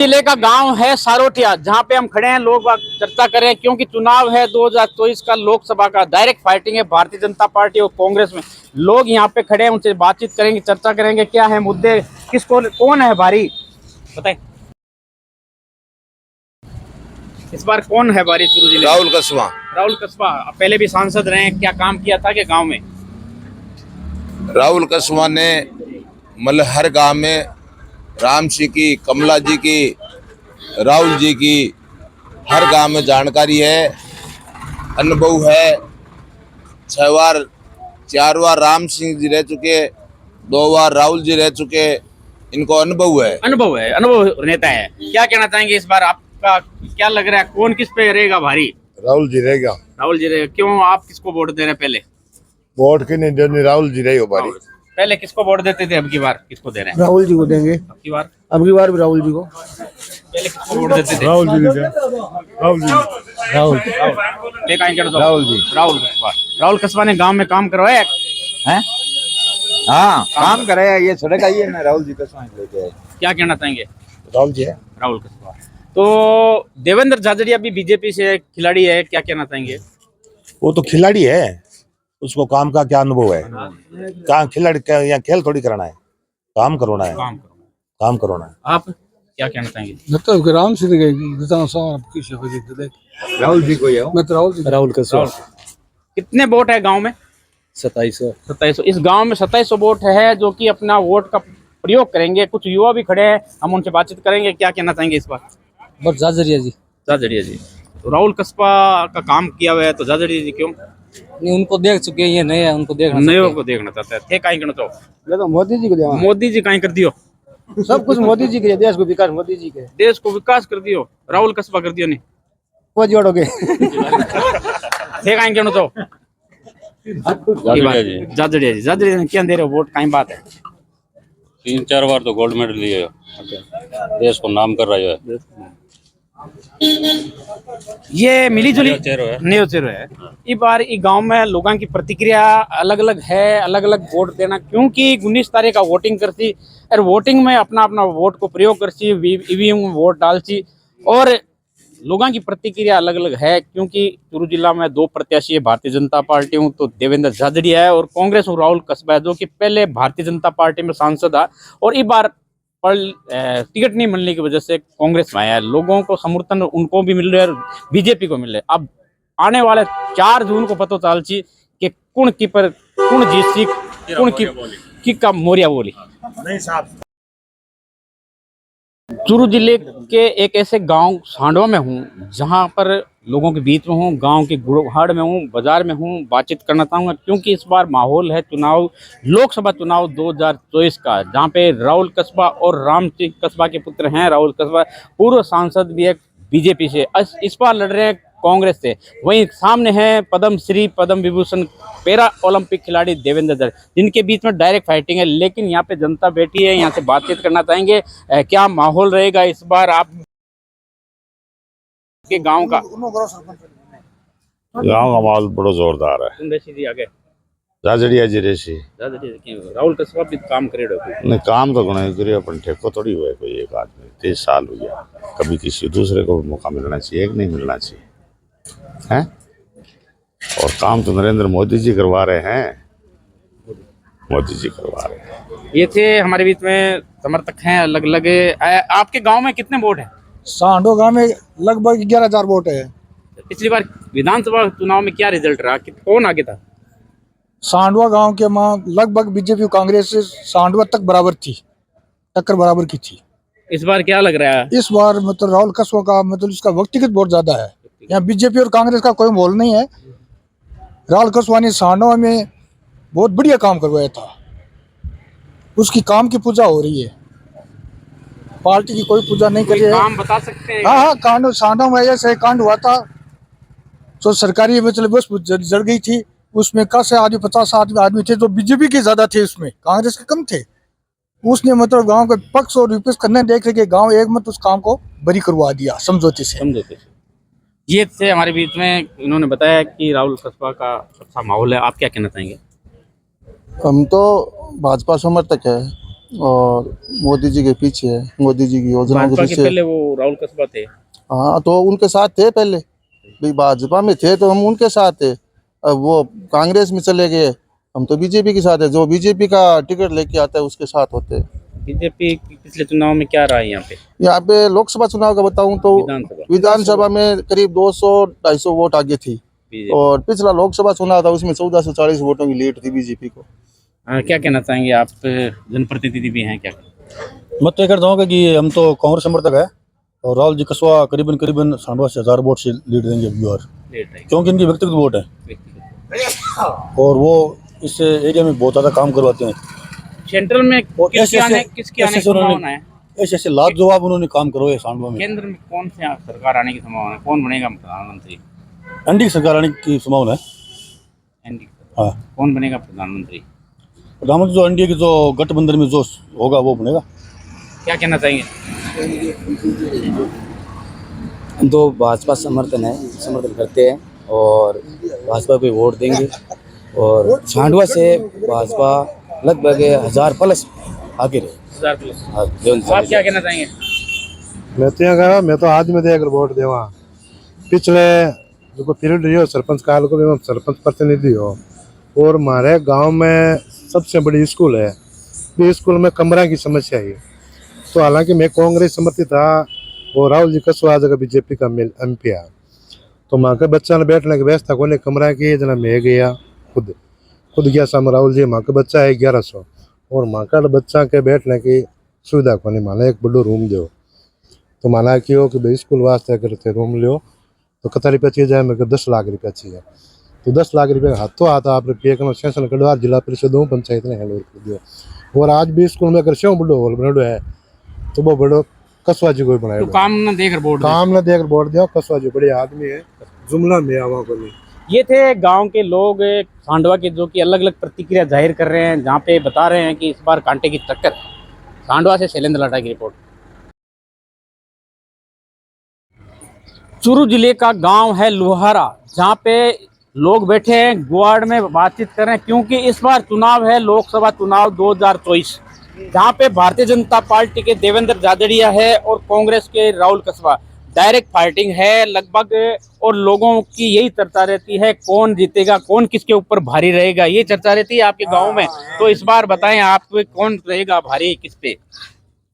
जिले का गांव है सारोटिया, जहां पे हम खड़े हैं। लोग चर्चा कर रहे हैं क्योंकि चुनाव है 2024 का, लोकसभा का। डायरेक्ट फाइटिंग है भारतीय जनता पार्टी और कांग्रेस में। लोग यहां पे खड़े हैं, उनसे बातचीत करेंगे, चर्चा करेंगे क्या है मुद्दे, किसको कौन है भारी, बताएं इस बार कौन है भारी चुरू जिले? राहुल कस्बा। राहुल कस्बा पहले भी सांसद रहे हैं, क्या काम किया था कि गाँव में? राहुल कस्बा ने मतलब हर गांव में राम सिंह की, कमला जी की, राहुल जी की हर गांव में जानकारी है, अनुभव है। 6 बार 4 बार राम सिंह जी रह चुके, 2 बार राहुल जी रह चुके, इनको अनुभव है। अनुभव नेता है। क्या कहना चाहेंगे इस बार? आपका क्या लग रहा है, कौन किस पे रहेगा भारी? राहुल जी रहेगा। राहुल जी रहेगा। क्यों, आप किसको वोट दे रहे हैं? पहले वोट की नहीं देनी, राहुल जी रहे हो बारी। पहले किसको वोट देते थे, अब की बार किसको दे रहे हैं? राहुल जी को देंगे। अब की बार भी राहुल जी को। पहले किसको वोट देते थे? राहुल जी राहुल कस्बा ने गांव में काम करवाया है? हाँ, काम कराया। ये सड़क आई है ना, राहुल जी कस्बा लेके आए। क्या कहना चाहेंगे? राहुल जी है। राहुल कस्बा। तो देवेंद्र झाझड़िया भी बीजेपी से खिलाड़ी है, क्या कहना चाहेंगे? वो तो खिलाड़ी है, उसको काम का क्या अनुभव है? कहाँ खिलाड़ी क्या, यहाँ खेल थोड़ी कराना है, काम करवाना है। काम करवाना है। आप क्या कहना चाहेंगे? मतलब राम सिंह राहुल जी को ही है। मैं तो राहुल का कितने वोट है गांव में? 2700। इस गांव में 2700 वोट है, जो कि अपना वोट का प्रयोग करेंगे। कुछ युवा भी खड़े हैं, हम उनसे बातचीत करेंगे। क्या कहना चाहेंगे इस बार? बस झाझड़िया जी। झाझड़िया जी। तो राहुल कस्बा का काम किया हुआ है, तो झाझड़िया जी क्यों नहीं, उनको देख चुके हैं, ये नए है, उनको देखना नए को देखना चाहते हैं? थे काई करना चाहो? मैं तो मोदी जी को देवा। मोदी जी काई कर दियो? सब कुछ मोदी जी के, देश को विकास मोदी जी के। देश को विकास कर दियो, राहुल कस्बा कर दियो नहीं? वो जोड़ोगे। थे काई करना चाहो? झाझड़िया जी। झाझड़िया जी क्या दे रहे हो वोट, काई बात है? 3-4 बार तो गोल्ड मेडल लिए, देश को नाम कर रहा है। ये मिली जुली नयो चेहरा है। इस बार इस गांव में लोगों की प्रतिक्रिया अलग अलग है, अलग अलग वोट देना, क्योंकि 19 तारीख का वोटिंग करती और वोटिंग में अपना अपना वोट को प्रयोग करती, ईवीएम में वोट डालती, और लोगों की प्रतिक्रिया अलग अलग है। क्योंकि चुरू जिला में 2 प्रत्याशी है, भारतीय जनता पार्टी हूँ तो देवेंद्र झाझड़िया है, और कांग्रेस और राहुल कस्बा है, जो कि पहले भारतीय जनता पार्टी में सांसद है और इस बार पर टिकट नहीं मिलने की वजह से कांग्रेस में आया है। लोगों को समर्थन उनको भी मिल रहा है और बीजेपी को मिल रहा है। अब आने वाले 4 जून को पता चल ची कि कौन कीपर, कौन जीत, कौन की का मोरिया बोली। चुरू जिले के एक ऐसे गांव सांडवा में हूँ, जहां पर लोगों के बीच में हूँ, गांव के गुड़हाड़ में हूँ, बाजार में हूँ। बातचीत करना चाहूँगा क्योंकि इस बार माहौल है चुनाव, लोकसभा चुनाव 2024 का, जहां पे राहुल कस्बा और राम सिंह कस्बा के पुत्र हैं। राहुल कस्बा पूर्व सांसद भी है बीजेपी से, इस बार लड़ रहे हैं कांग्रेस से। वहीं सामने है पद्म श्री, पद्म विभूषण पैरा ओलंपिक खिलाड़ी देवेंद्र दर, जिनके बीच में डायरेक्ट फाइटिंग है। लेकिन यहाँ पे जनता बैठी है, यहाँ से बातचीत करना चाहेंगे। क्या माहौल रहेगा इस बार आप के गांव का? गाँव का माहौल बड़ा जोरदार है। जी आगे झाझड़िया जी रेसी राहुल कस्बा भी काम करे नहीं, काम तो गुना करे, अपन ठेको थोड़ी हुआ है कोई एक आदमी। 30 साल हो गया, कभी किसी दूसरे को मौका मिलना चाहिए, एक नहीं मिलना चाहिए है। और काम तो नरेंद्र मोदी जी करवा रहे हैं, मोदी जी करवा रहे हैं। ये थे हमारे बीच में समर्थक हैं अलग अलग। आपके गांव में कितने वोट हैं? सांडो गांव में लगभग 11,000 वोट है। पिछली बार विधानसभा चुनाव में क्या रिजल्ट रहा, कौन आगे था? सांडवा गांव के मां लगभग बीजेपी कांग्रेस से सांडवा तक बराबर थी, टक्कर बराबर की थी। इस बार क्या लग रहा है? इस बार मतलब राहुल कस्बा का मतलब इसका व्यक्तिगत बहुत ज्यादा है। यहाँ बीजेपी और कांग्रेस का कोई मोल नहीं है। राहुल कस्बा ने सांडवा में बहुत बढ़िया काम करवाया था, उसकी काम की पूजा हो रही है, पार्टी की कोई पूजा नहीं करी है। काम बता सकते हैं? हाँ, कांड सांडवा में ऐसे कांड हुआ था, जो सरकारी मतलब बस जड़ गई थी, उसमें कैसे आदमी 50 आदमी थे, जो बीजेपी के ज्यादा थे, उसमें कांग्रेस के कम थे। उसने मतलब गांव के पक्ष और विपक्ष करने देख के गांव एक मत उस काम को बरी करवा दिया समझौते से। ये थे हमारे बीच में, इन्होंने बताया कि राहुल कस्बा का अच्छा माहौल है। आप क्या कहना चाहेंगे? हम तो भाजपा समर्थक है, और मोदी जी के पीछे है, मोदी जी की योजनाओं के भाजपा के पीछे। पहले वो राहुल कस्बा थे। हाँ तो उनके साथ थे पहले भी, भाजपा में थे तो हम उनके साथ थे। अब वो कांग्रेस में चले गए, हम तो बीजेपी के साथ है। जो बीजेपी का टिकट लेके आता है उसके साथ होते हैं। बीजेपी पिछले चुनाव में क्या रहा है यहाँ पे? यहाँ पे लोकसभा चुनाव का बताऊं तो विधानसभा में करीब 200-250 वोट आगे थी, बीजेपी। और पिछला लोकसभा चुनाव था उसमें 1440 वोटों की लीड थी बीजेपी को। क्या कहना चाहेंगे आप, जनप्रतिनिधि भी हैं क्या? मैं तो ये कहता हूँ कि हम तो कांग्रेस समर्थक है, और राहुल जी कसवा करीबन 1000 वोट से लीड देंगे अब की बार, क्योंकि इनकी व्यक्तिगत वोट है और वो इस एरिया में बहुत ज़्यादा काम करवाते हैं। सेंट्रल में किसके आने की संभावना है? ऐसे लाजवाब उन्होंने काम करवाए सांडवा में। केंद्र में कौन से सरकार आने की संभावना है? कौन बनेगा प्रधानमंत्री? एनडीए की सरकार आने की संभावना है। एनडीए? हाँ, कौन बनेगा प्रधानमंत्री? प्रधानमंत्री जो एनडीए की जो गठबंधन में जो होगा वो बनेगा। क्या कहना चाहेंगे? दो भाजपा समर्थन करते हैं और भाजपा पे वोट देंगे, और सांडवा से भाजपा लगभग 1000 प्लस आगे रहे। 1000 प्लस। आप क्या कहना चाहेंगे? मैं तो यहाँ कहा, मैं तो आदमी देकर वोट देवा। पिछले जो पीरियड रही हो सरपंच काल को भी मैं सरपंच प्रतिनिधि हो, और हमारे गांव में सबसे बड़ी स्कूल है, भी स्कूल में कमरा की समस्या है। तो हालांकि मैं कांग्रेस समर्थी था और राहुल जी कसवा जगह बीजेपी का MP है, तो माँ के बच्चा ने बैठने की व्यवस्था को कमरा की जना मैं गया खुद गया सामने राहुल जी। माँ का बच्चा है 1100, और माँ का बच्चा के बैठने की सुविधा को नहीं, माना एक बड़ो रूम दो। तो माना क्यों कि भाई स्कूल वास्ते अगर रूम लियो तो कितना रुपया चाहिए जाए, मेरे 10 लाख रुपया चाहिए। तो 10 लाख रुपये हाथों हाथ आप रुपये सेंशन कटवा जिला परिषदों पंचायत ने हैंड ओवर कर दिया। और आज भी स्कूल में अगर क्यों बड़ो हॉल बनो है तो वो बड़ो कसवा जी को बनाया। तो काम न देकर वोट दिया। कसवा जी बड़े आदमी है, जुमला में आवा को नहीं। ये थे गांव के लोग सांडवा के, जो कि अलग अलग प्रतिक्रिया जाहिर कर रहे हैं, जहां पे बता रहे हैं कि इस बार कांटे की टक्कर। सांडवा से शैलेंद्र लाटा की रिपोर्ट। चूरू जिले का गांव है लुहारा, जहां पे लोग बैठे हैं गुआड़ में बातचीत कर रहे हैं, क्योंकि इस बार चुनाव है लोकसभा चुनाव 2024, जहां पे भारतीय जनता पार्टी के देवेंद्र झाझड़िया है और कांग्रेस के राहुल कस्बा। डायरेक्ट फाइटिंग है लगभग, और लोगों की यही चर्चा रहती है कौन जीतेगा, कौन किसके ऊपर भारी रहेगा, ये चर्चा रहती है आपके गांव में। तो इस बार बताएं आप, कौन रहेगा भारी किस पे?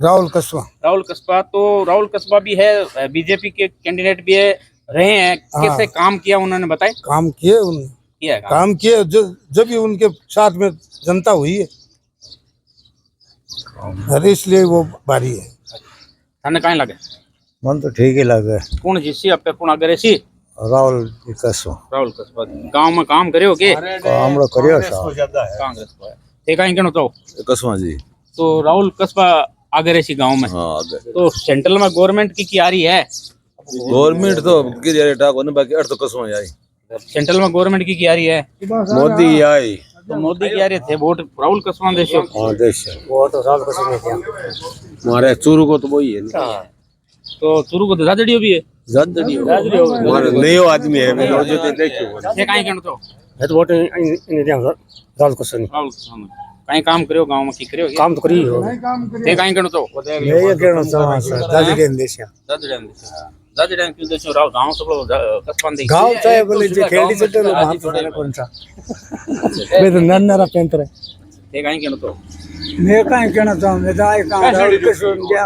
राहुल कस्बा। तो राहुल कस्बा भी है, बीजेपी के कैंडिडेट भी है, रहे हैं। कैसे काम किया उन्होंने बताए? काम किए जब भी उनके साथ में जनता हुई है, अरे इसलिए वो भारी है। थाने कहीं लगे? मन तो ठीक ही लगे। कौन जीसी आपके कौन अगर सी? राहुल कसवा। गांव में काम करे हो के? काम करियो कांग्रेस को है। ते कहीं कहना तो कसवा जी। तो राहुल कस्बा आगे सी गांव में। हाँ आगे। तो सेंट्रल में गवर्नमेंट की आ रही है? गवर्नमेंट तो बाकी अर्थ तो कसवा आई। सेंट्रल में गवर्नमेंट की आ रही है? मोदी आई। तो मोदी की आ रहे थे वोट राहुल कस्बा देशो। हाँ देश वो तो राहुल कसवा हमारे चूरू को तो वही है। तो चूरू को तो झाझड़ियो भी है। नयो आदमी है, मैं रोज देखियो। ये कहीं कहना तो है तो वोट राहुल कसवा राहुल कस्बा कहीं काम करियो गांव में की करियो? काम तो करी हो। ये कहीं कहना तो मैं ये कहना चाहूँ सर दादीगेन देशिया झाझड़िया क्यों देशो राव गांव सब लोग कस्बा दे गांव चाहे बोले जे खेली चटे लो वहां पर कौन सा मैं तो नन्नरा पेंटर है। ये कहीं कहना तो मैं कहीं कहना चाहूँ, मैं तो आए कहाँ राहुल कस्बा ने दिया,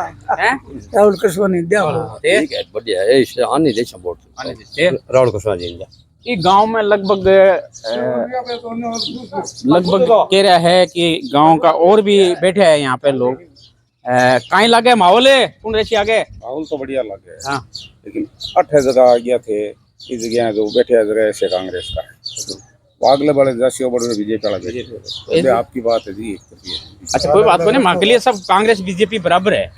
राहुल कस्बा ने दिया। ठीक है, बढ़िया है। इस आने देश वोट राहुल कसवा जी ये गांव में लगभग कह रहा है कि गांव का और भी बैठे हैं यहाँ पे लोग। कहीं लगे माहौल है कौन रेसी आगे? माहौल तो बढ़िया लगे। हाँ, लेकिन 8 जगह गया थे, इस जगह जो बैठे जगह से कांग्रेस का अगले बड़े दसियों बड़े बीजेपी वाला आपकी बात है जी। अच्छा कोई बात नहीं, माँ के लिए सब कांग्रेस बीजेपी बराबर है।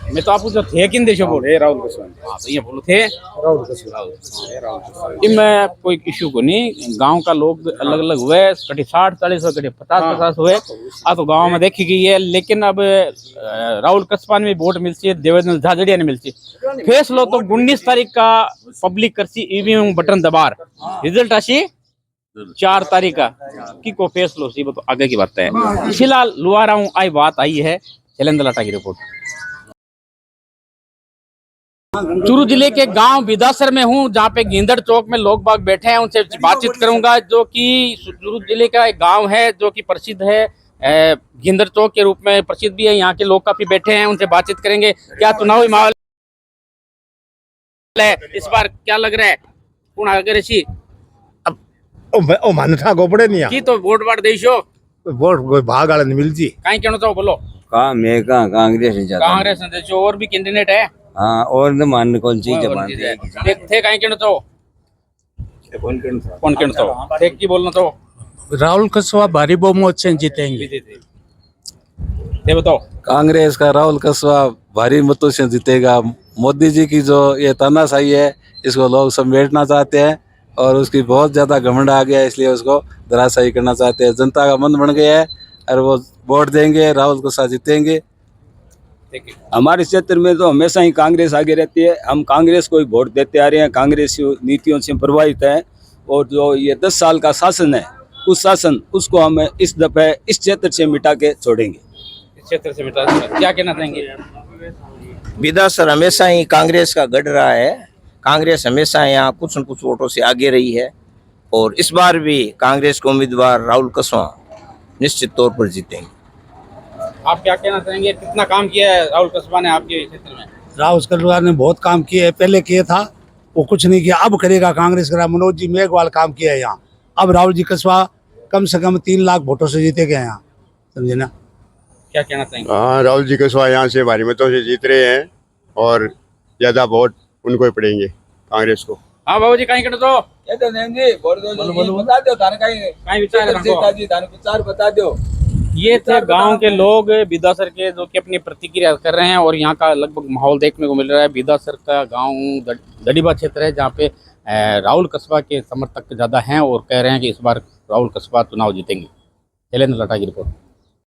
मैं तो आपको जो थे किन देशों बोल राहुल कस्वा। हाँ तो ये बोलो थे राहुल कस्वा। इनमें कोई इश्यू को नहीं। गांव का लोग अलग अलग हुए, कभी 60-40 हुए, कभी 50-50 हुए। तो गांव में देखी गई है। लेकिन अब राहुल कस्बा में वोट मिलती है, देवेंद्र झाझड़िया ने मिलती है। फैसलो तो 19 तारीख का पब्लिक करसी ईवीएम बटन दबार, रिजल्ट आशी 4 तारीख का की को फैसलो सी, तो आगे की बात है। फिलहाल लुहारा आई बात आई है शैलेंद्र लाटा की रिपोर्ट। चूरू जिले के गांव बिदासर में हूं, जहां पे गेंदड़ चौक में लोग बाग बैठे हैं, उनसे बातचीत करूंगा। जो कि चूरू जिले का एक गांव है जो कि प्रसिद्ध है, गेंदड़ चौक के रूप में प्रसिद्ध भी है। यहाँ के लोग काफी बैठे हैं, उनसे बातचीत करेंगे। क्या चुनावी माहौल है इस बार, क्या लग रहा है? कौन आगे ऋषि ओ मानता गोपड़े नहीं की तो वोट वाट देशो वोट कोई भाग वाले नहीं मिलती कहीं कहना चाहो, बोलो। मैं कांग्रेस ने देशो, और भी कैंडिडेट है। हाँ, और न मान कौन चीज थे कहीं कहना चाहो, कौन कहना चाहो थे की बोलना चाहो? राहुल कस्वा भारी बहुमत से जीतेंगे। ये बताओ। कांग्रेस का राहुल कस्वा भारी मतों से जीतेगा। मोदी जी की जो ये तानाशाही है, इसको लोग समेटना चाहते हैं और उसकी बहुत ज्यादा घमंड आ गया है, इसलिए उसको धराशायी करना चाहते हैं। जनता का मन बन गया है और वो वोट देंगे, राहुल कस्वा जीतेंगे। हमारे क्षेत्र में तो हमेशा ही कांग्रेस आगे रहती है। हम कांग्रेस को ही वोट देते आ रहे हैं, कांग्रेस नीतियों से प्रभावित है। और जो ये 10 साल का शासन है, उस शासन उसको हम इस दफे इस क्षेत्र से मिटा के छोड़ेंगे। इस क्षेत्र से मिटा, क्या कहना चाहेंगे? बिदासर हमेशा ही कांग्रेस का गढ़ रहा है। कांग्रेस हमेशा यहाँ कुछ न कुछ वोटों से आगे रही है और इस बार भी कांग्रेस के उम्मीदवार राहुल कस्वा निश्चित तौर पर जीतेंगे। आप क्या कहना चाहेंगे? कितना काम किया है राहुल कस्बा ने आपके क्षेत्र में? राहुल कस्वा ने बहुत काम किया है, पहले किया था वो कुछ नहीं किया, अब करेगा। कांग्रेस का मनोज जी मेघवाल काम किया है यहाँ। अब राहुल जी कस्वा कम से कम 3 लाख वोटों से जीतेगा यहाँ, समझे ना? क्या कहना चाहेंगे? हाँ, राहुल जी कस्वा यहाँ से भारी मतों से जीत रहे हैं और ज्यादा वोट उनको ही पड़ेंगे, कांग्रेस को। हाँ बाबू जी, कहीं कहना चाहो? बता दो। ये थे गांव के लोग बिदासर के, जो कि अपनी प्रतिक्रिया कर रहे हैं। और यहाँ का लगभग माहौल देखने को मिल रहा है। बिदासर का गांव दड़ीबा क्षेत्र है, जहाँ पे राहुल कस्बा के समर्थक ज़्यादा हैं और कह रहे हैं कि इस बार राहुल कस्बा चुनाव जीतेंगे। शैलेंद्र लाटा की रिपोर्ट।